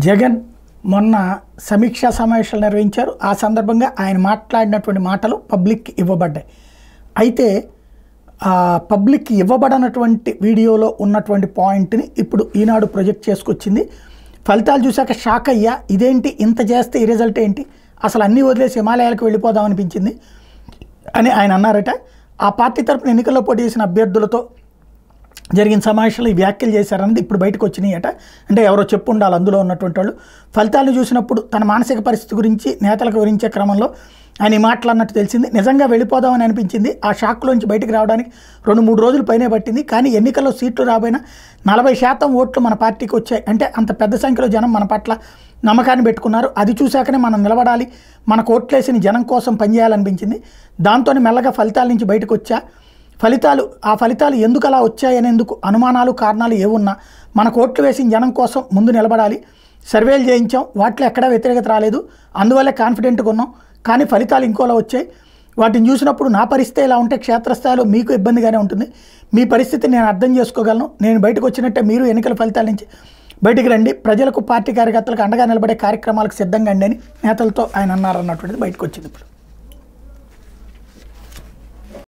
జగన్ మొన్న సమీక్షా సమావేశాలు నిర్వహించారు. ఆ సందర్భంగా ఆయన మాట్లాడినటువంటి మాటలు పబ్లిక్కి ఇవ్వబడ్డాయి. అయితే పబ్లిక్కి ఇవ్వబడినటువంటి వీడియోలో ఉన్నటువంటి పాయింట్ని ఇప్పుడు ఈనాడు ప్రొజెక్ట్ చేసుకొచ్చింది. ఫలితాలు చూశాక షాక్ అయ్యా, ఇదేంటి ఇంత చేస్తే ఈ రిజల్ట్ ఏంటి, అసలు అన్నీ వదిలేసి హిమాలయాలకు వెళ్ళిపోదాం అనిపించింది అని ఆయన అన్నారట. ఆ పార్టీ తరపున ఎన్నికల్లో పోటీ చేసిన అభ్యర్థులతో జరిగిన సమావేశంలో ఈ వ్యాఖ్యలు చేశారన్నది ఇప్పుడు బయటకు వచ్చినాయట. అంటే ఎవరో చెప్పు ఉండాలి అందులో ఉన్నటువంటి వాళ్ళు. ఫలితాలను చూసినప్పుడు తన మానసిక పరిస్థితి గురించి నేతలకు వివరించే క్రమంలో ఆయన ఈ మాట్లాడినట్టు తెలిసింది. నిజంగా వెళ్ళిపోదామని అనిపించింది. ఆ షాక్లోంచి బయటకు రావడానికి 2-3 రోజులు పైనే పట్టింది. కానీ ఎన్నికల్లో సీట్లు రాబోయినా 40% ఓట్లు మన పార్టీకి వచ్చాయి. అంటే అంత పెద్ద సంఖ్యలో జనం మన పట్ల నమ్మకాన్ని పెట్టుకున్నారు. అది చూశాకనే మనం నిలబడాలి, మనకు ఓట్లేసిన జనం కోసం పనిచేయాలనిపించింది. దాంతోనే మెల్లగా ఫలితాల నుంచి బయటకు వచ్చా. ఆ ఫలితాలు ఎందుకు అలా వచ్చాయనేందుకు అనుమానాలు కారణాలు ఏమున్నా మనకు ఓట్లు వేసిన జనం కోసం ముందు నిలబడాలి. సర్వేలు చేయించాం, వాటిలో ఎక్కడా వ్యతిరేకత రాలేదు, అందువల్లే కాన్ఫిడెంట్గా ఉన్నాం. కానీ ఫలితాలు ఇంకోలా వచ్చాయి. వాటిని చూసినప్పుడు నా పరిస్థితి ఇలా ఉంటే క్షేత్రస్థాయిలో మీకు ఇబ్బందిగానే ఉంటుంది. మీ పరిస్థితిని నేను అర్థం చేసుకోగలను. నేను బయటకు వచ్చినట్టే మీరు ఎన్నికల ఫలితాల నుంచి బయటికి రండి, ప్రజలకు పార్టీ కార్యకర్తలకు అండగా నిలబడే కార్యక్రమాలకు సిద్ధంగా అండి అని నేతలతో ఆయన అన్నారన్నటువంటిది బయటకు వచ్చింది ఇప్పుడు.